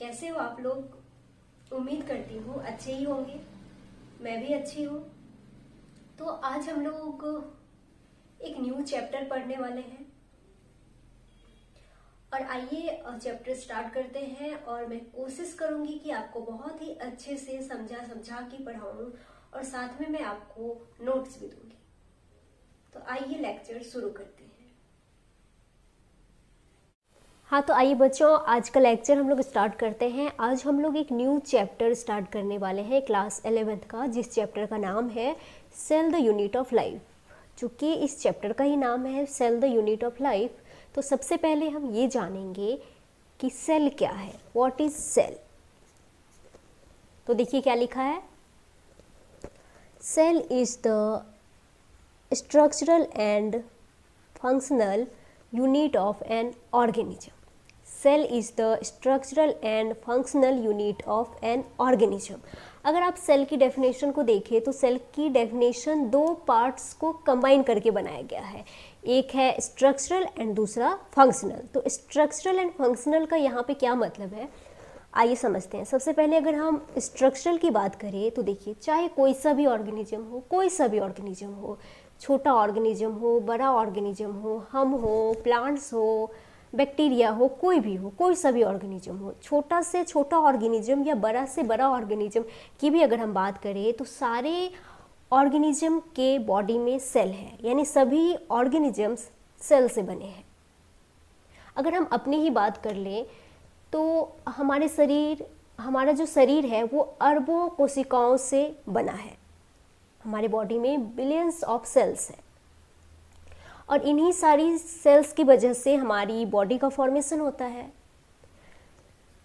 कैसे हो आप लोग। उम्मीद करती हूँ अच्छे ही होंगे। मैं भी अच्छी हूँ। तो आज हम लोग एक न्यू चैप्टर पढ़ने वाले हैं और आइए चैप्टर स्टार्ट करते हैं। और मैं कोशिश करूंगी कि आपको बहुत ही अच्छे से समझा के पढ़ाऊं और साथ में मैं आपको नोट्स भी दूंगी। तो आइए लेक्चर शुरू करते हैं। हाँ, तो आइए बच्चों, आज का लेक्चर हम लोग स्टार्ट करते हैं। आज हम लोग एक न्यू चैप्टर स्टार्ट करने वाले हैं क्लास 11th का, जिस चैप्टर का नाम है cell the unit of life. चूँकि इस चैप्टर का ही नाम है cell the unit of life, तो सबसे पहले हम ये जानेंगे कि सेल क्या है, व्हाट इज सेल। तो देखिए क्या लिखा है, cell is the structural and functional unit of an organism. Cell is the structural and functional unit of an organism. अगर आप सेल की डेफिनेशन को देखें तो सेल की डेफिनेशन दो पार्ट्स को कंबाइन करके बनाया गया है। एक है स्ट्रक्चरल एंड दूसरा फंक्शनल। तो स्ट्रक्चरल एंड फंक्शनल का यहाँ पे क्या मतलब है, आइए समझते हैं। सबसे पहले अगर हम स्ट्रक्चरल की बात करें तो देखिए, चाहे कोई सा भी ऑर्गेनिज्म हो, कोई सा भी ऑर्गेनिज्म हो, छोटा ऑर्गेनिज्म हो, बड़ा ऑर्गेनिज्म हो, हम हो, प्लांट्स हो, बैक्टीरिया हो, कोई भी हो, कोई सा भी ऑर्गेनिज्म हो, छोटा से छोटा ऑर्गेनिज्म या बड़ा से बड़ा ऑर्गेनिज्म की भी अगर हम बात करें तो सारे ऑर्गेनिज्म के बॉडी में सेल है, यानी सभी ऑर्गेनिजम्स सेल से बने हैं। अगर हम अपनी ही बात कर लें तो हमारा जो शरीर है वो अरबों कोशिकाओं से बना है। हमारे बॉडी में बिलियंस ऑफ सेल्स है और इन्हीं सारी सेल्स की वजह से हमारी बॉडी का फॉर्मेशन होता है।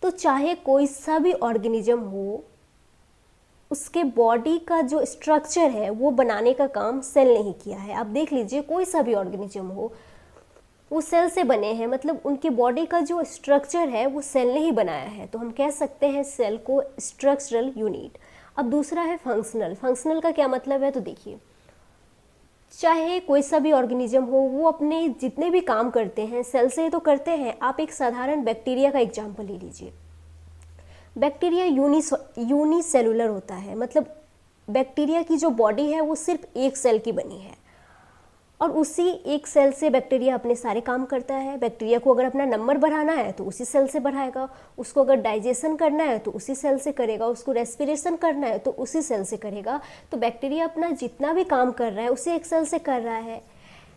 तो चाहे कोई सा भी ऑर्गेनिज्म हो, उसके बॉडी का जो स्ट्रक्चर है वो बनाने का काम सेल ने ही किया है। आप देख लीजिए, कोई सा भी ऑर्गेनिज्म हो वो सेल से बने हैं, मतलब उनके बॉडी का जो स्ट्रक्चर है वो सेल ने ही बनाया है। तो हम कह सकते हैं सेल को स्ट्रक्चरल यूनिट। अब दूसरा है फंक्शनल। फंक्शनल का क्या मतलब है, तो देखिए, चाहे कोई सा भी ऑर्गेनिज्म हो, वो अपने जितने भी काम करते हैं सेल से ही तो करते हैं। आप एक साधारण बैक्टीरिया का एग्जाम्पल ले लीजिए। बैक्टीरिया यूनिसेलुलर होता है, मतलब बैक्टीरिया की जो बॉडी है वो सिर्फ एक सेल की बनी है और उसी एक सेल से बैक्टीरिया अपने सारे काम करता है। बैक्टीरिया को अगर अपना नंबर बढ़ाना है तो उसी सेल से बढ़ाएगा, उसको अगर डाइजेशन करना है तो उसी सेल से करेगा, उसको रेस्पिरेशन करना है तो उसी सेल से करेगा। तो बैक्टीरिया अपना जितना भी काम कर रहा है उसी एक सेल से कर रहा है।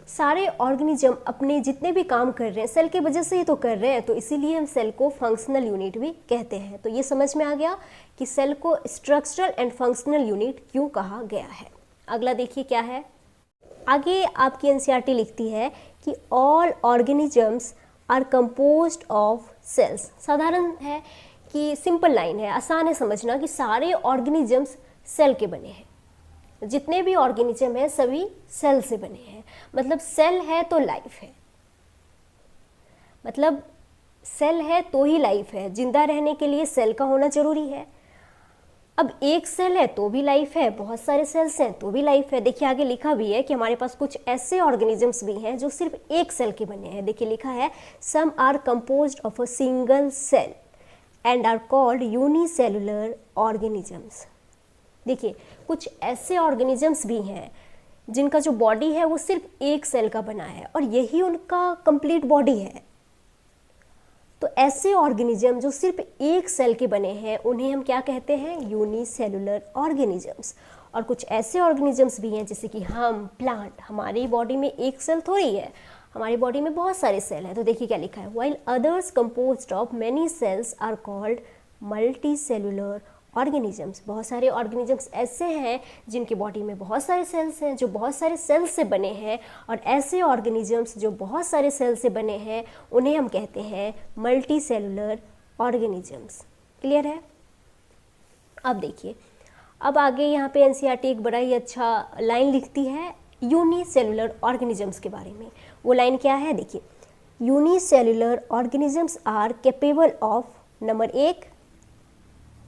सारे ऑर्गेनिज्म अपने जितने भी काम कर रहे हैं सेल की वजह से ही तो कर रहे हैं, तो इसीलिए हम सेल को फंक्शनल यूनिट भी कहते हैं। तो ये समझ में आ गया कि सेल को स्ट्रक्चरल एंड फंक्शनल यूनिट क्यों कहा गया है। अगला देखिए क्या है, आगे आपकी एनसीईआरटी लिखती है कि all organisms are composed of cells. साधारण है कि सिंपल लाइन है, आसान है समझना कि सारे ऑर्गेनिजम्स सेल के बने हैं। जितने भी ऑर्गेनिज्म हैं सभी सेल से बने हैं। मतलब सेल है तो लाइफ है, मतलब सेल है तो ही लाइफ है। जिंदा रहने के लिए सेल का होना जरूरी है। अब एक सेल है तो भी लाइफ है, बहुत सारे सेल्स हैं तो भी लाइफ है। देखिए आगे लिखा भी है कि हमारे पास कुछ ऐसे ऑर्गेनिजम्स भी हैं जो सिर्फ एक सेल के बने हैं। देखिए लिखा है, some are composed of a single cell and are called unicellular organisms. देखिए कुछ ऐसे ऑर्गेनिजम्स भी हैं जिनका जो बॉडी है वो सिर्फ एक सेल का बना है और यही उनका कंप्लीट बॉडी है। तो ऐसे ऑर्गेनिज्म जो सिर्फ एक सेल के बने हैं उन्हें हम क्या कहते हैं, यूनिसेलुलर ऑर्गेनिजम्स। और कुछ ऐसे ऑर्गेनिजम्स भी हैं जैसे कि हम, प्लांट, हमारी बॉडी में एक सेल थोड़ी है, हमारी बॉडी में बहुत सारे सेल हैं। तो देखिए क्या लिखा है, while others composed of many cells are called multicellular organisms. बहुत सारे ऑर्गेनिजम्स ऐसे हैं जिनकी बॉडी में बहुत सारे सेल्स हैं, जो बहुत सारे सेल्स से बने हैं, और ऐसे ऑर्गेनिजम्स जो बहुत सारे सेल से बने हैं उन्हें हम कहते हैं मल्टी सेलुलर ऑर्गेनिजम्स। क्लियर है। अब देखिए, अब आगे यहाँ पे एनसीईआरटी एक बड़ा ही अच्छा लाइन लिखती है यूनिसेलुलर ऑर्गेनिजम्स के बारे में। वो लाइन क्या है, देखिए, unicellular organisms are capable of, number 1,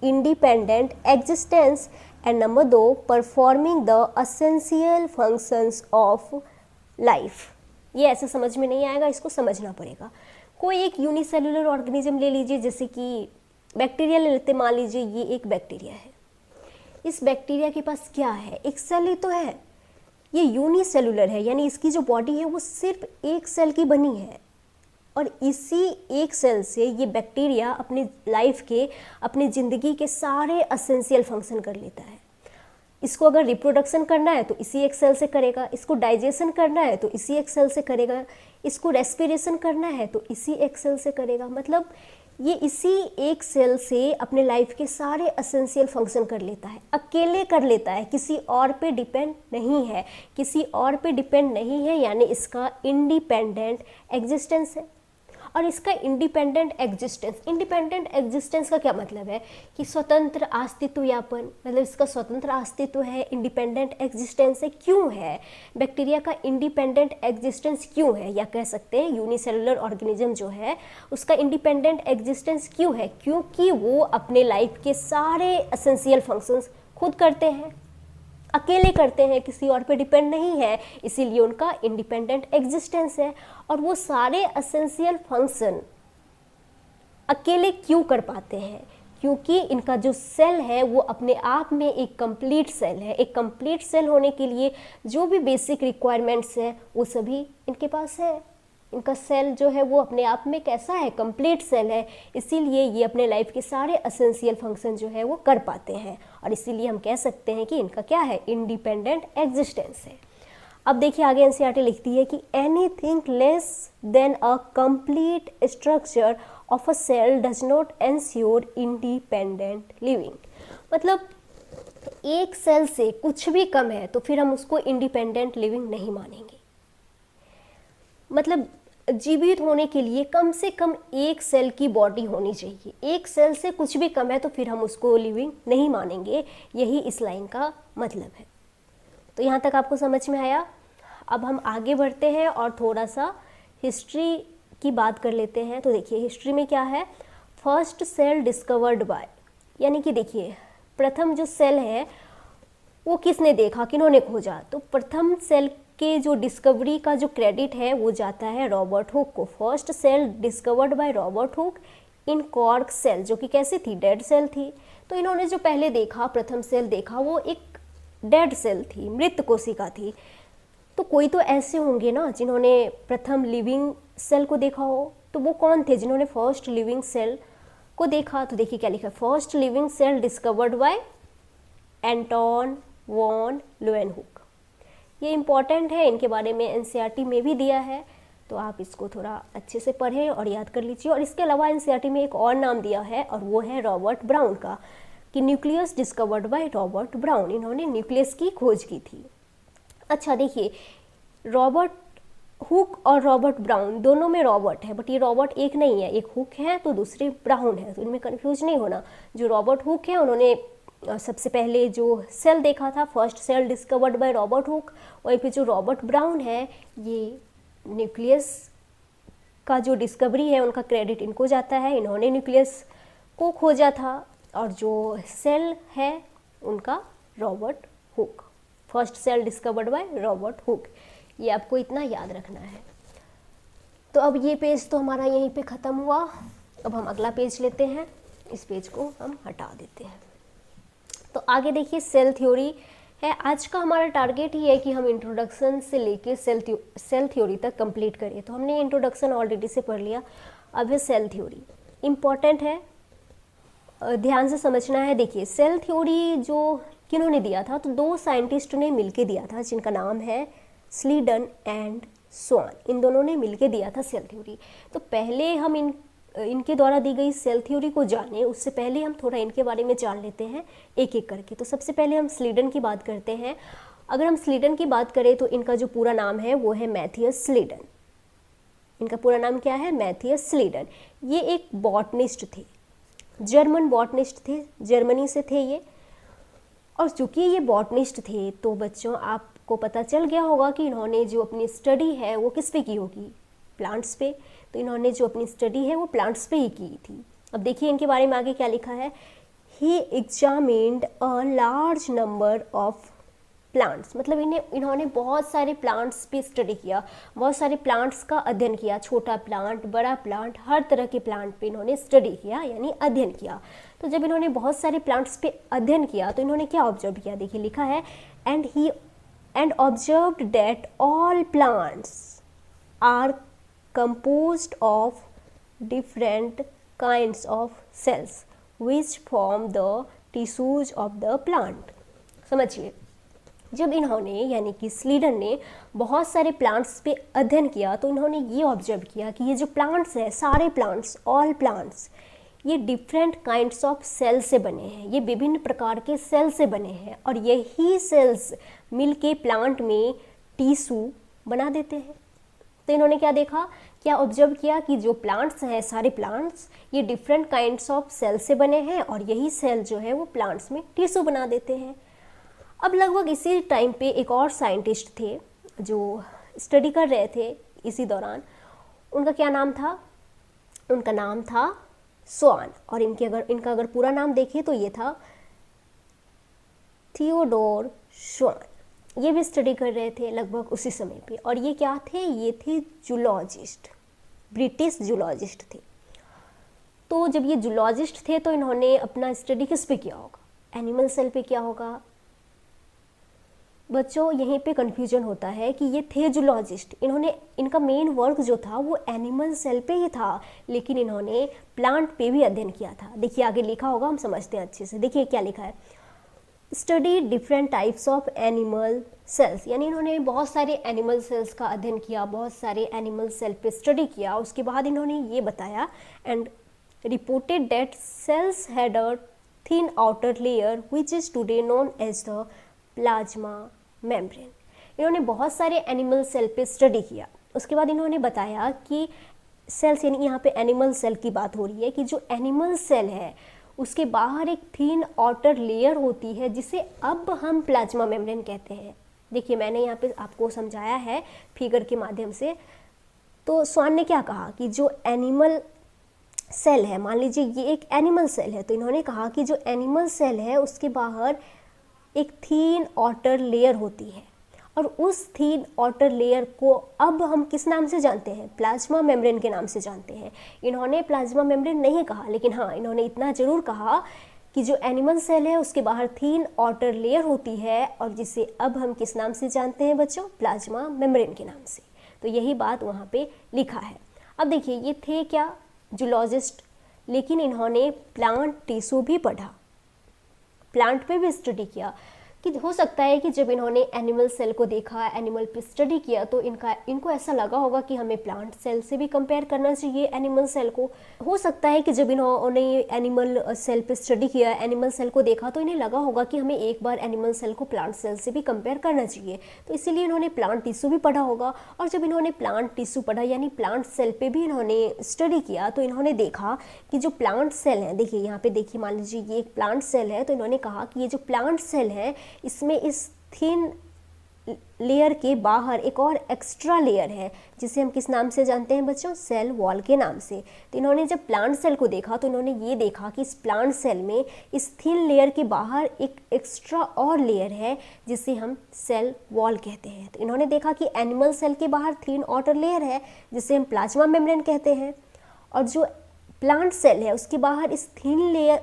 independent existence, and number 2, performing the essential functions of life. ये ऐसे समझ में नहीं आएगा, इसको समझना पड़ेगा। कोई एक यूनिसेलुलर ऑर्गेनिज्म ले लीजिए, जैसे कि बैक्टीरिया ले लेते, मान लीजिए ये एक बैक्टीरिया है। इस बैक्टीरिया के पास क्या है, एक सेल ही तो है। ये यूनिसेलुलर है, यानी इसकी जो बॉडी है वो सिर्फ एक सेल की बनी है, और इसी एक सेल से ये बैक्टीरिया अपने लाइफ के, अपनी ज़िंदगी के सारे एसेंशियल फंक्शन कर लेता है। इसको अगर रिप्रोडक्शन करना है तो इसी एक सेल से करेगा, इसको डाइजेशन करना है तो इसी एक सेल से करेगा, इसको रेस्पिरेशन करना है तो इसी एक सेल से करेगा। मतलब ये इसी एक सेल से अपने लाइफ के सारे एसेंशियल फंक्शन कर लेता है, अकेले कर लेता है, किसी और पे डिपेंड नहीं है, किसी और पे डिपेंड नहीं है, यानी इसका इंडिपेंडेंट एग्जिस्टेंस है। और इसका इंडिपेंडेंट एग्जिस्टेंस का क्या मतलब है कि स्वतंत्र अस्तित्व यापन, मतलब इसका स्वतंत्र अस्तित्व है, इंडिपेंडेंट एग्जिस्टेंस है। क्यों है बैक्टीरिया का इंडिपेंडेंट एग्जिस्टेंस, क्यों है, या कह सकते हैं यूनिसेलुलर ऑर्गेनिज्म जो है उसका इंडिपेंडेंट एग्जिस्टेंस क्यों है? क्योंकि वो अपने लाइफ के सारे एसेंशियल फंक्शंस खुद करते हैं, अकेले करते हैं, किसी और पे डिपेंड नहीं है, इसीलिए उनका इंडिपेंडेंट एग्जिस्टेंस है। और वो सारे एसेंशियल फंक्शन अकेले क्यों कर पाते हैं? क्योंकि इनका जो सेल है वो अपने आप में एक कंप्लीट सेल है। एक कंप्लीट सेल होने के लिए जो भी बेसिक रिक्वायरमेंट्स हैं वो सभी इनके पास है। इनका सेल जो है वो अपने आप में कैसा है, कंप्लीट सेल है, इसीलिए ये अपने लाइफ के सारे एसेंशियल फंक्शन जो है वो कर पाते हैं, और इसीलिए हम कह सकते हैं कि इनका क्या है, इंडिपेंडेंट एग्जिस्टेंस है। अब देखिए आगे एनसीईआरटी लिखती है कि anything less than a complete structure of a cell does not ensure independent living. मतलब एक सेल से कुछ भी कम है तो फिर हम उसको इंडिपेंडेंट लिविंग नहीं मानेंगे। मतलब जीवित होने के लिए कम से कम एक सेल की बॉडी होनी चाहिए, एक सेल से कुछ भी कम है तो फिर हम उसको लिविंग नहीं मानेंगे। यही इस लाइन का मतलब है। तो यहाँ तक आपको समझ में आया। अब हम आगे बढ़ते हैं और थोड़ा सा हिस्ट्री की बात कर लेते हैं। तो देखिए हिस्ट्री में क्या है, फर्स्ट सेल डिस्कवर्ड बाय, यानी कि देखिए प्रथम जो सेल है वो किसने देखा, किन्होंने खोजा? तो प्रथम सेल के जो डिस्कवरी का जो क्रेडिट है वो जाता है रॉबर्ट हुक को। First cell discovered by Robert Hooke in cork cell, जो कि कैसी थी, डेड सेल थी। तो इन्होंने जो पहले देखा, प्रथम सेल देखा, वो एक डेड सेल थी, मृत कोशिका थी। तो कोई तो ऐसे होंगे ना जिन्होंने प्रथम लिविंग सेल को देखा हो। तो वो कौन थे जिन्होंने फर्स्ट लिविंग सेल को देखा? तो देखिए क्या लिखा है, first living cell discovered by Anton von Leeuwenhoek. ये इम्पॉर्टेंट है, इनके बारे में एनसीईआरटी में भी दिया है, तो आप इसको थोड़ा अच्छे से पढ़ें और याद कर लीजिए। और इसके अलावा एनसीईआरटी में एक और नाम दिया है और वो है रॉबर्ट ब्राउन का, कि nucleus discovered by Robert brown, इन्होंने न्यूक्लियस की खोज की थी। अच्छा देखिए, रॉबर्ट हुक और रॉबर्ट ब्राउन दोनों में रॉबर्ट है, बट ये रॉबर्ट एक नहीं है, एक हुक है तो दूसरे ब्राउन है, तो इनमें कन्फ्यूज नहीं होना। जो रॉबर्ट हुक है उन्होंने सबसे पहले जो सेल देखा था, first cell discovered by Robert Hooke. वहीं पे जो रॉबर्ट ब्राउन है ये न्यूक्लियस का जो डिस्कवरी है उनका क्रेडिट इनको जाता है, इन्होंने न्यूक्लियस को खोजा था। और जो सेल है उनका Robert Hooke, first cell discovered by Robert Hooke, ये आपको इतना याद रखना है। तो अब ये पेज तो हमारा यहीं पे ख़त्म हुआ। अब हम अगला पेज लेते हैं, इस पेज को हम हटा देते हैं। तो आगे देखिए सेल थ्योरी है। आज का हमारा टारगेट ही है कि हम इंट्रोडक्शन से लेके सेल थ्योरी तक कंप्लीट करिए। तो हमने इंट्रोडक्शन ऑलरेडी से पढ़ लिया, अब है सेल थ्योरी। इम्पॉर्टेंट है, ध्यान से समझना है। देखिए सेल थ्योरी जो किन्होंने दिया था, तो दो साइंटिस्ट ने मिलके दिया था जिनका नाम है स्लीडन एंड स्वान। इन दोनों ने मिलके दिया था सेल थ्योरी। तो पहले हम इनके द्वारा दी गई सेल थ्योरी को जाने, उससे पहले हम थोड़ा इनके बारे में जान लेते हैं एक एक करके। तो सबसे पहले हम स्लीडन की बात करते हैं। अगर हम स्लीडन की बात करें तो इनका जो पूरा नाम है वो है मैथियस स्लीडन। इनका पूरा नाम क्या है, मैथियस स्लीडन। ये एक बॉटनिस्ट थे, जर्मन बॉटनिस्ट थे, जर्मनी से थे ये। और चूँकि ये बॉटनिस्ट थे तो बच्चों आपको पता चल गया होगा कि इन्होंने जो अपनी स्टडी है वो किस पे की होगी, प्लांट्स पे। तो इन्होंने जो अपनी स्टडी है वो प्लांट्स पे ही की थी। अब देखिए इनके बारे में आगे क्या लिखा है, he examined a large number of plants, मतलब इन्होंने बहुत सारे प्लांट्स पे स्टडी किया, बहुत सारे प्लांट्स का अध्ययन किया, छोटा प्लांट, बड़ा प्लांट, हर तरह के प्लांट पे इन्होंने स्टडी किया यानी अध्ययन किया। तो जब इन्होंने बहुत सारे प्लांट्स पे अध्ययन किया तो इन्होंने क्या ऑब्जर्व किया, देखिए लिखा है and observed that all plants are composed of different kinds of cells which form the tissues of the plant। समझिए, जब इन्होंने यानी कि स्लीडन ने बहुत सारे प्लांट्स पे अध्ययन किया तो इन्होंने ये ऑब्जर्व किया कि ये जो प्लांट्स हैं, सारे प्लांट्स, ऑल प्लांट्स, ये डिफरेंट काइंड्स ऑफ सेल से बने हैं, ये विभिन्न प्रकार के सेल से बने हैं और यही सेल्स मिलके प्लांट में टिश्यू बना देते हैं। तो इन्होंने क्या देखा, क्या ऑब्जर्व किया कि जो प्लांट्स हैं, सारे प्लांट्स, ये डिफरेंट काइंड्स ऑफ सेल से बने हैं और यही सेल जो है वो प्लांट्स में टिश्यू बना देते हैं। अब लगभग इसी टाइम पे एक और साइंटिस्ट थे जो स्टडी कर रहे थे इसी दौरान, उनका क्या नाम था, उनका नाम था स्वान, और इनका अगर पूरा नाम देखें तो ये था थियोडोर स्वान। ये भी स्टडी कर रहे थे लगभग उसी समय पे, और ये क्या थे, ये थे जूलॉजिस्ट, ब्रिटिश जूलॉजिस्ट थे। तो जब ये जूलॉजिस्ट थे तो इन्होंने अपना स्टडी किस पे किया होगा, एनिमल सेल पे किया होगा। बच्चों यहीं पे कंफ्यूजन होता है कि ये थे जूलॉजिस्ट, इनका मेन वर्क जो था वो एनिमल सेल पे ही था, लेकिन इन्होंने प्लांट पे भी अध्ययन किया था। देखिए आगे लिखा होगा, हम समझते हैं अच्छे से। देखिए क्या लिखा है, study different types of animal cells, यानी इन्होंने बहुत सारे एनिमल सेल्स का अध्ययन किया, बहुत सारे एनिमल सेल पे स्टडी किया। उसके बाद इन्होंने ये बताया and reported that cells had a thin outer layer which is today known as the plasma membrane. इन्होंने बहुत सारे एनिमल सेल पे स्टडी किया। उसके बाद इन्होंने बताया कि सेल्स, यानी यहाँ पे एनिमल सेल की बात हो रही है, कि जो एनिमल सेल है उसके बाहर एक थिन आउटर लेयर होती है जिसे अब हम प्लाज्मा मेम्ब्रेन कहते हैं। देखिए मैंने यहाँ पे आपको समझाया है फिगर के माध्यम से। तो स्वान ने क्या कहा कि जो एनिमल सेल है, मान लीजिए ये एक एनिमल सेल है, तो इन्होंने कहा कि जो एनिमल सेल है उसके बाहर एक थिन आउटर लेयर होती है, और उस थिन आउटर लेयर को अब हम किस नाम से जानते हैं, प्लाज्मा मेम्ब्रेन के नाम से जानते हैं। इन्होंने प्लाज्मा मेम्ब्रेन नहीं कहा, लेकिन हाँ इन्होंने इतना ज़रूर कहा कि जो एनिमल सेल है उसके बाहर थिन आउटर लेयर होती है, और जिसे अब हम किस नाम से जानते हैं बच्चों, प्लाज्मा मेम्ब्रेन के नाम से। तो यही बात वहाँ पे लिखा है। अब देखिए ये थे क्या, जूलॉजिस्ट, लेकिन इन्होंने प्लांट टिश्यू भी पढ़ा, प्लांट पे भी स्टडी किया। कि हो सकता है कि जब इन्होंने एनिमल सेल को देखा, एनिमल पे स्टडी किया, तो इनको ऐसा लगा होगा कि हमें प्लांट सेल से भी कंपेयर करना चाहिए एनिमल सेल को। हो सकता है कि जब इन्होंने एनिमल सेल पे स्टडी किया, एनिमल सेल को देखा, तो इन्हें लगा होगा कि हमें एक बार एनिमल सेल को प्लांट सेल से भी कंपेयर करना चाहिए, तो इसीलिए इन्होंने प्लांट टिश्यू भी पढ़ा होगा। और जब इन्होंने प्लांट टिश्यू पढ़ा यानी प्लांट सेल पे भी इन्होंने स्टडी किया, तो इन्होंने देखा कि जो प्लांट सेल हैं, देखिए यहाँ पे देखिए, मान लीजिए ये एक प्लांट सेल है, तो इन्होंने कहा कि ये जो प्लांट सेल है इसमें इस थिन लेयर के बाहर एक और एक्स्ट्रा लेयर है जिसे हम किस नाम से जानते हैं बच्चों, सेल वॉल के नाम से। तो इन्होंने जब प्लांट सेल को देखा तो इन्होंने ये देखा कि इस प्लांट सेल में इस थिन लेयर के बाहर एक एक्स्ट्रा और लेयर है जिसे हम सेल वॉल कहते हैं। तो इन्होंने देखा कि एनिमल सेल के बाहर थिन आउटर लेयर है जिसे हम प्लाज्मा मेम्ब्रेन कहते हैं, और जो प्लांट सेल है उसके बाहर इस थिन लेयर,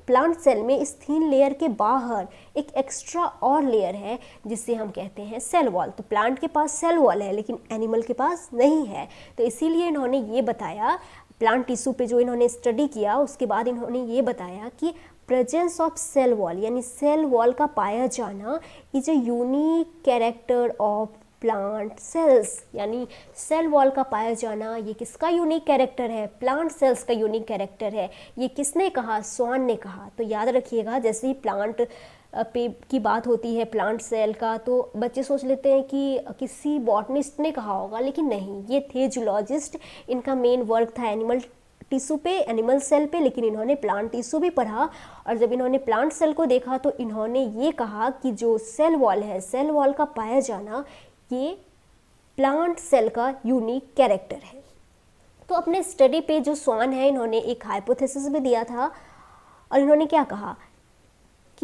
प्लांट सेल में इस थिन लेयर के बाहर एक एक्स्ट्रा और लेयर है जिसे हम कहते हैं सेल वॉल। तो प्लांट के पास सेल वॉल है लेकिन एनिमल के पास नहीं है, तो इसीलिए इन्होंने ये बताया, प्लांट टिश्यू पे जो इन्होंने स्टडी किया उसके बाद इन्होंने ये बताया कि प्रेजेंस ऑफ सेल वॉल यानी सेल वॉल का पाया जाना is a unique character of plant cells, यानी सेल वॉल का पाया जाना ये किसका यूनिक कैरेक्टर है, प्लांट सेल्स का यूनिक कैरेक्टर है। ये किसने कहा, स्वान ने कहा। तो याद रखिएगा, जैसे ही प्लांट पे की बात होती है, प्लांट सेल का, तो बच्चे सोच लेते हैं कि किसी बॉटनिस्ट ने कहा होगा, लेकिन नहीं, ये थे जूलॉजिस्ट। इनका मेन वर्क था एनिमल टिश्यू पे, एनिमल सेल पे, लेकिन इन्होंने प्लांट टिश्यू भी पढ़ा। और जब इन्होंने प्लांट सेल को देखा तो इन्होंने ये कहा कि जो सेल वॉल है, सेल वॉल का पाया जाना ये प्लांट सेल का यूनिक कैरेक्टर है। तो अपने स्टडी पे जो स्वान है, इन्होंने एक हाइपोथेसिस भी दिया था, और इन्होंने क्या कहा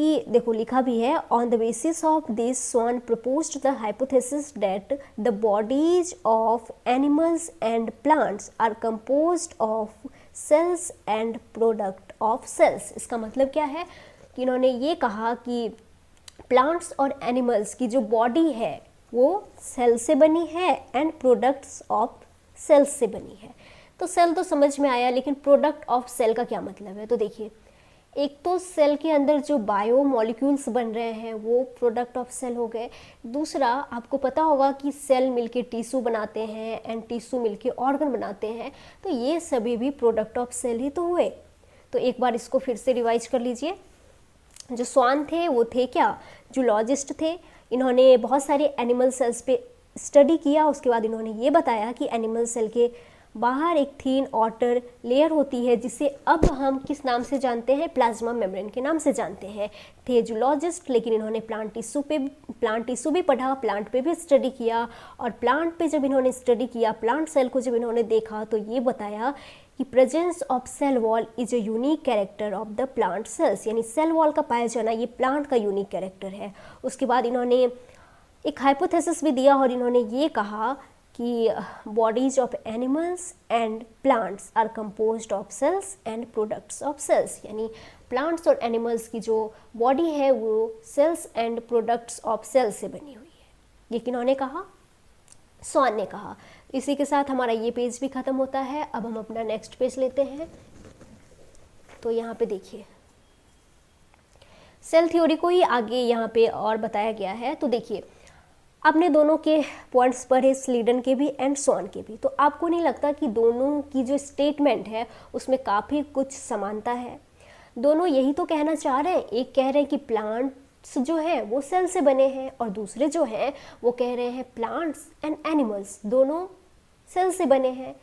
कि देखो लिखा भी है, on the basis of this Schwann proposed the hypothesis that the bodies of animals and plants are composed of cells and product of cells. इसका मतलब क्या है कि इन्होंने ये कहा कि प्लांट्स और एनिमल्स की जो बॉडी है वो सेल से बनी है एंड प्रोडक्ट्स ऑफ सेल्स से बनी है। तो सेल तो समझ में आया, लेकिन प्रोडक्ट ऑफ सेल का क्या मतलब है? तो देखिए, एक तो सेल के अंदर जो बायो मॉलिक्यूल्स बन रहे हैं वो प्रोडक्ट ऑफ सेल हो गए। दूसरा, आपको पता होगा कि सेल मिलके टिश्यू बनाते हैं एंड टिश्यू मिलके ऑर्गन बनाते हैं, तो ये सभी भी प्रोडक्ट ऑफ सेल ही तो हुए। तो एक बार इसको फिर से रिवाइज कर लीजिए। जो स्वान थे वो थे क्या? जूलॉजिस्ट थे। इन्होंने बहुत सारे एनिमल सेल्स पे स्टडी किया। उसके बाद इन्होंने ये बताया कि एनिमल सेल के बाहर एक थीन आउटर लेयर होती है, जिसे अब हम किस नाम से जानते हैं? प्लाज्मा मेम्ब्रेन के नाम से जानते हैं। थे जूलॉजिस्ट, लेकिन इन्होंने प्लांट टिश्यू भी पढ़ा, प्लांट पे भी स्टडी किया। और प्लांट पे जब इन्होंने स्टडी किया, प्लांट सेल को जब इन्होंने देखा, तो ये बताया कि presence of cell wall is a unique character of the plant cells, यानी सेल वॉल का पाया जाना ये प्लांट का यूनिक कैरेक्टर है। उसके बाद इन्होंने एक हाइपोथेसिस भी दिया और इन्होंने ये कहा कि bodies of animals and plants are composed of cells and products of cells, यानी प्लांट्स और एनिमल्स की जो बॉडी है वो cells and products of cells से बनी हुई है। ये किन्होंने कहा? स्वान ने कहा। इसी के साथ हमारा ये पेज भी ख़त्म होता है। अब हम अपना नेक्स्ट पेज लेते हैं। तो यहाँ पे देखिए, सेल थ्योरी को ही आगे यहाँ पे और बताया गया है। तो देखिए, आपने दोनों के पॉइंट्स पढ़े, स्लीडन के भी एंड स्वान के भी। तो आपको नहीं लगता कि दोनों की जो स्टेटमेंट है उसमें काफ़ी कुछ समानता है? दोनों यही तो कहना चाह रहे हैं। एक कह रहे हैं कि प्लांट्स जो है वो सेल से बने हैं, और दूसरे जो हैं वो कह रहे हैं प्लांट्स एंड एनिमल्स दोनों सेल से बने हैं।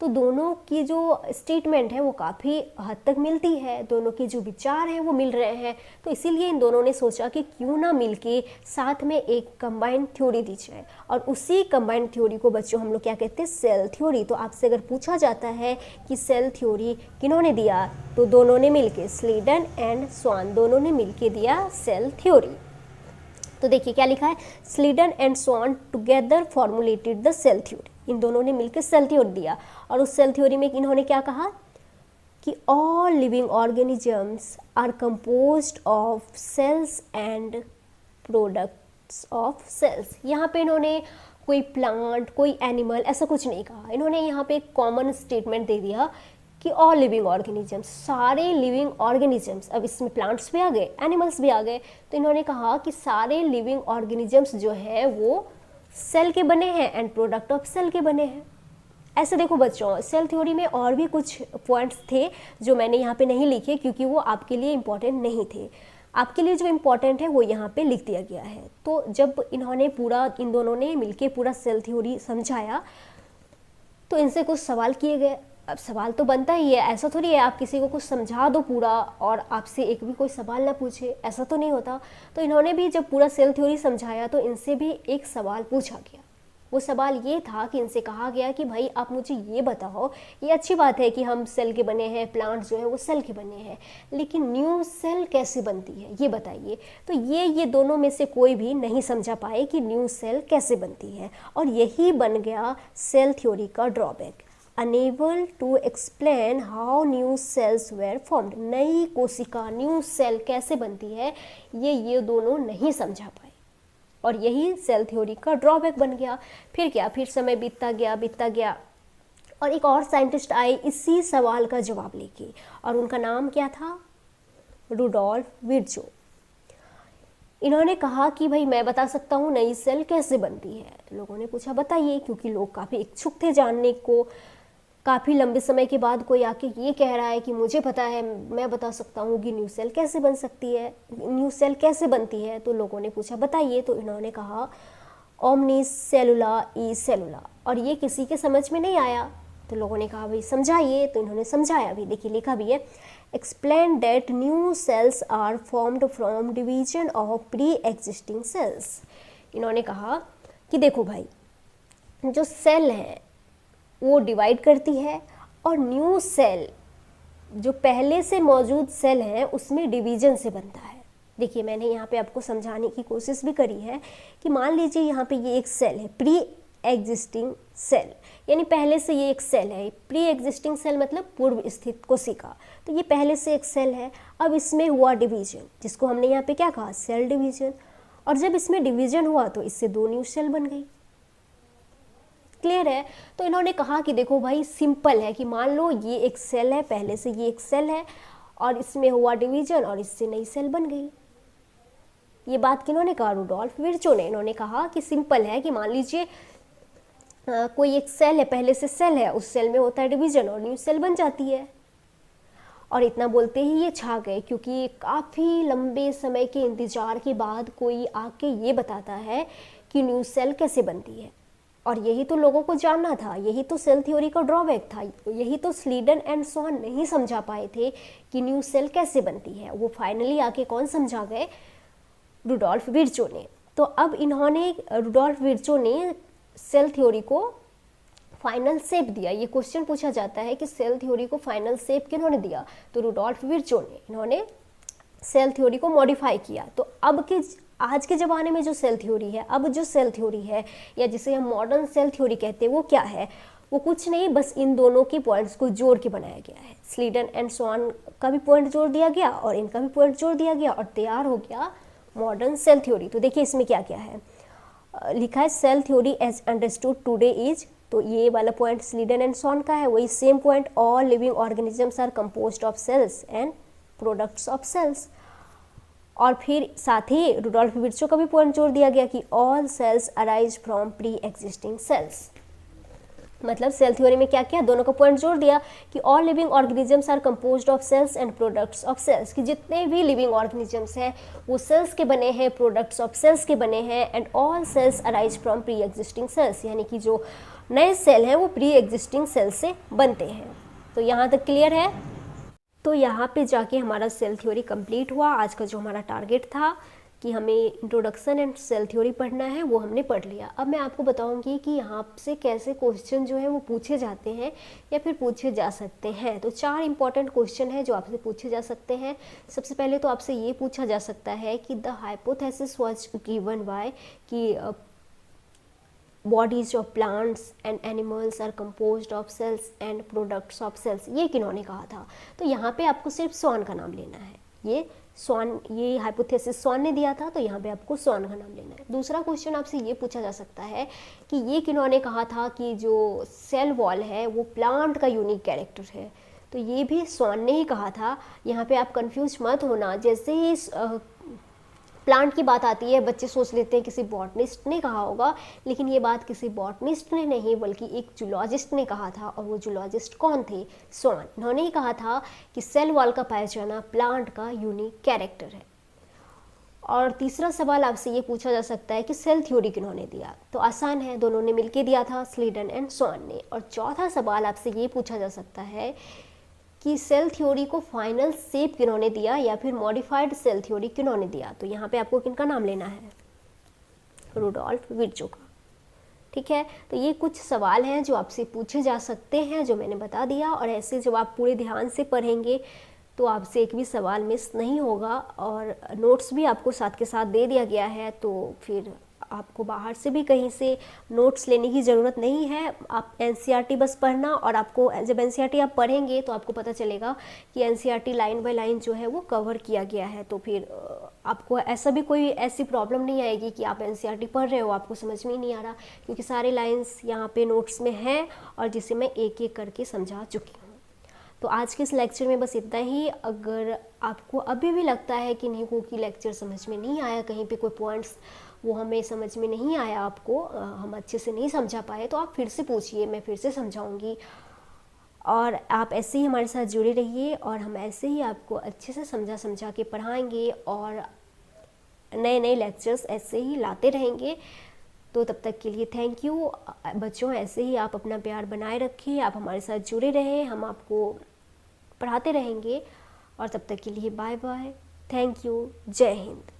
तो दोनों की जो स्टेटमेंट है वो काफ़ी हद तक मिलती है, दोनों के जो विचार हैं वो मिल रहे हैं। तो इसीलिए इन दोनों ने सोचा कि क्यों ना मिलके साथ में एक कंबाइंड थ्योरी दी जाए, और उसी कंबाइंड थ्योरी को बच्चों हम लोग क्या कहते हैं? Cell theory. तो आपसे अगर पूछा जाता है कि सेल थ्योरी किन्होंने दिया, तो दोनों ने मिलके, स्लीडन एंड स्वान दोनों ने मिलके दिया सेल थ्योरी। तो देखिए क्या लिखा है, Schleiden and Schwann together formulated the cell theory. इन दोनों ने मिलकर सेल थ्योरी दिया, और उस सेल थ्योरी में इन्होंने क्या कहा कि all living organisms are composed of cells and products of cells. यहाँ पे इन्होंने कोई प्लांट, कोई एनिमल ऐसा कुछ नहीं कहा। इन्होंने यहाँ पे एक कॉमन स्टेटमेंट दे दिया कि ऑल लिविंग ऑर्गेनिजम्स, सारे लिविंग ऑर्गेनिजम्स। अब इसमें प्लांट्स भी आ गए, एनिमल्स भी आ गए। तो इन्होंने कहा कि सारे लिविंग ऑर्गेनिजम्स जो है वो सेल के बने हैं एंड प्रोडक्ट ऑफ सेल के बने हैं। ऐसे देखो बच्चों, सेल थ्योरी में और भी कुछ पॉइंट्स थे जो मैंने यहाँ पे नहीं लिखे, क्योंकि वो आपके लिए इम्पॉर्टेंट नहीं थे। आपके लिए जो इम्पॉर्टेंट है वो यहाँ पे लिख दिया गया है। तो जब इन्होंने पूरा, इन दोनों ने मिलके पूरा सेल थ्योरी समझाया, तो इनसे कुछ सवाल किए गए। अब सवाल तो बनता ही है, ऐसा थोड़ी है आप किसी को कुछ समझा दो पूरा और आपसे एक भी कोई सवाल ना पूछे, ऐसा तो नहीं होता। तो इन्होंने भी जब पूरा सेल थ्योरी समझाया तो इनसे भी एक सवाल पूछा गया। वो सवाल ये था कि इनसे कहा गया कि भाई आप मुझे ये बताओ, ये अच्छी बात है कि हम सेल के बने हैं, प्लांट्स जो है वो सेल के बने हैं, लेकिन न्यू सेल कैसे बनती है ये बताइए। तो ये दोनों में से कोई भी नहीं समझा पाए कि न्यू सेल कैसे बनती है, और यही बन गया सेल थ्योरी का drawback. Unable to explain how new cells were formed, नई कोशिका, न्यू सेल कैसे बनती है, ये दोनों नहीं समझा पाए, और यही सेल थ्योरी का ड्रॉबैक बन गया। फिर क्या, फिर समय बीतता गया, और एक और साइंटिस्ट आए इसी सवाल का जवाब लेके, और उनका नाम क्या था? Rudolf Virchow. इन्होंने कहा कि भाई मैं बता सकता हूँ नई सेल कैसे बनती है। लोगों ने पूछा बताइए, क्योंकि लोग काफ़ी इच्छुक थे जानने को। काफ़ी लंबे समय के बाद कोई आके ये कह रहा है कि मुझे पता है, मैं बता सकता हूँ कि न्यू सेल कैसे बन सकती है, न्यू सेल कैसे बनती है। तो लोगों ने पूछा बताइए, तो इन्होंने कहा ओमनिस सेलुला ई सेलुला, और ये किसी के समझ में नहीं आया। तो लोगों ने कहा भाई समझाइए, तो इन्होंने समझाया भी। देखिए लिखा भी है, explain that new cells are formed from division of pre existing cells. इन्होंने कहा कि देखो भाई, जो सेल है वो डिवाइड करती है, और न्यू सेल जो पहले से मौजूद सेल है उसमें डिवीजन से बनता है। देखिए मैंने यहाँ पे आपको समझाने की कोशिश भी करी है कि मान लीजिए यहाँ पे ये एक सेल है, प्री एग्जिस्टिंग सेल, यानी पहले से ये एक सेल है। प्री एग्जिस्टिंग सेल मतलब पूर्व स्थित कोशिका, तो ये पहले से एक सेल है। अब इसमें हुआ डिवीजन, जिसको हमने यहाँ पे क्या कहा, सेल डिवीजन, और जब इसमें डिवीजन हुआ तो इससे 2 न्यू सेल बन गई। क्लियर है? तो इन्होंने कहा कि देखो भाई सिंपल है कि मान लो ये एक सेल है, पहले से ये एक सेल है और इसमें हुआ डिवीजन और इससे नई सेल बन गई। ये बात किन्होंने कहा, रुडोल्फ विर्चो ने। इन्होंने कहा कि सिंपल है कि मान लीजिए कोई एक सेल है, पहले से सेल है, उस सेल में होता है डिवीजन और न्यू सेल बन जाती है। और इतना बोलते ही ये छा गए, क्योंकि काफ़ी लंबे समय के इंतजार के बाद कोई आके ये बताता है कि न्यू सेल कैसे बनती है। और यही तो लोगों को जानना था, यही तो सेल थ्योरी का ड्रॉबैक था, यही तो स्लीडन एंड स्वान नहीं समझा पाए थे कि न्यू सेल कैसे बनती है। वो फाइनली आके कौन समझा गए, रुडोल्फ विर्चो ने। तो अब इन्होंने, रुडोल्फ विर्चो ने सेल थ्योरी को फाइनल शेप दिया। ये क्वेश्चन पूछा जाता है कि सेल थ्योरी को फाइनल शेप किन्होंने दिया, तो रुडोल्फ विर्चो ने। इन्होंने सेल थ्योरी को मॉडिफाई किया। तो अब के आज के ज़माने में जो सेल थ्योरी है, अब जो सेल थ्योरी है या जिसे हम मॉडर्न सेल थ्योरी कहते हैं, वो क्या है, वो कुछ नहीं, बस इन दोनों के पॉइंट्स को जोड़ के बनाया गया है। स्लीडन एंड स्वान का भी पॉइंट जोड़ दिया गया और इनका भी पॉइंट जोड़ दिया गया और तैयार हो गया मॉडर्न सेल थ्योरी। तो देखिए इसमें क्या क्या है, लिखा है cell theory as understood today is, तो ये वाला पॉइंट स्लीडन एंड स्वान का है। वही same point, all living organisms are composed of cells and products of cells. और फिर साथ ही रुडोल्फ विर्चो का भी पॉइंट जोड़ दिया गया कि all cells arise from pre existing cells. मतलब सेल थ्योरी में क्या क्या, दोनों का पॉइंट जोड़ दिया कि all living organisms are composed of cells and products of cells, कि जितने भी लिविंग ऑर्गेनिजम्स हैं वो सेल्स के बने हैं, प्रोडक्ट्स ऑफ सेल्स के बने हैं। And all cells arise from pre existing cells, यानी कि जो नए सेल हैं वो प्री एग्जिस्टिंग सेल्स से बनते हैं। तो यहाँ तक क्लियर है? तो यहाँ पे जाके हमारा सेल थ्योरी कंप्लीट हुआ। आज का जो हमारा टारगेट था कि हमें इंट्रोडक्शन एंड सेल थ्योरी पढ़ना है, वो हमने पढ़ लिया। अब मैं आपको बताऊंगी कि यहाँ से कैसे क्वेश्चन जो है वो पूछे जाते हैं या फिर पूछे जा सकते हैं। तो 4 इंपॉर्टेंट क्वेश्चन है जो आपसे पूछे जा सकते हैं। सबसे पहले तो आपसे ये पूछा जा सकता है कि the hypothesis was given by कि bodies of plants and animals are composed of cells and products of cells, ये किन्होंने कहा था। तो यहाँ पे आपको सिर्फ स्वान का नाम लेना है। ये हाइपोथेसिस स्वान ने दिया था, तो यहाँ पे आपको स्वान का नाम लेना है। दूसरा क्वेश्चन आपसे ये पूछा जा सकता है कि ये किन्होंने कहा था कि जो सेल वॉल है वो प्लांट का यूनिक कैरेक्टर है, तो ये भी स्वान ने ही कहा था। यहाँ पे आप कंफ्यूज मत होना, जैसे ही प्लांट की बात आती है बच्चे सोच लेते हैं किसी बॉटनिस्ट ने कहा होगा, लेकिन ये बात किसी बॉटनिस्ट ने नहीं बल्कि एक जूलॉजिस्ट ने कहा था। और वो जूलॉजिस्ट कौन थे? स्वान। इन्होंने ही कहा था कि सेल वॉल का पाया जाना प्लांट का यूनिक कैरेक्टर है। और तीसरा सवाल आपसे ये पूछा जा सकता है कि सेल थ्योरी किन्होंने दिया, तो आसान है, दोनों ने मिलकर दिया था, स्लीडन एंड स्वान ने। और चौथा सवाल आपसे ये पूछा जा सकता है कि सेल थ्योरी को फाइनल शेप किन्होंने दिया या फिर मॉडिफाइड सेल थ्योरी किन्होंने दिया। तो यहाँ पे आपको किनका नाम लेना है? रुडोल्फ विर्चो का। ठीक है, तो ये कुछ सवाल हैं जो आपसे पूछे जा सकते हैं, जो मैंने बता दिया। और ऐसे जब आप पूरे ध्यान से पढ़ेंगे तो आपसे एक भी सवाल मिस नहीं होगा। और नोट्स भी आपको साथ के साथ दे दिया गया है, तो फिर आपको बाहर से भी कहीं से नोट्स लेने की ज़रूरत नहीं है। आप एनसीईआरटी बस पढ़ना, और आपको जब एनसीईआरटी आप पढ़ेंगे तो आपको पता चलेगा कि एनसीईआरटी लाइन बाय लाइन जो है वो कवर किया गया है। तो फिर आपको ऐसा भी कोई ऐसी प्रॉब्लम नहीं आएगी कि आप एनसीईआरटी पढ़ रहे हो आपको समझ में ही नहीं आ रहा, क्योंकि सारे लाइन्स यहाँ पे नोट्स में हैं और जिसे मैं एक एक करके समझा चुकी हूँ। तो आज के इस लेक्चर में बस इतना ही। अगर आपको अभी भी लगता है कि नहीं को कि लेक्चर समझ में नहीं आया, कहीं पे कोई पॉइंट्स वो हमें समझ में नहीं आया, आपको हम अच्छे से नहीं समझा पाए, तो आप फिर से पूछिए, मैं फिर से समझाऊंगी। और आप ऐसे ही हमारे साथ जुड़े रहिए और हम ऐसे ही आपको अच्छे से समझा के पढ़ाएंगे और नए नए लेक्चर्स ऐसे ही लाते रहेंगे। तो तब तक के लिए थैंक यू बच्चों। ऐसे ही आप अपना प्यार बनाए रखिए, आप हमारे साथ जुड़े रहें, हम आपको पढ़ाते रहेंगे। और तब तक के लिए बाय बाय, थैंक यू, जय हिंद।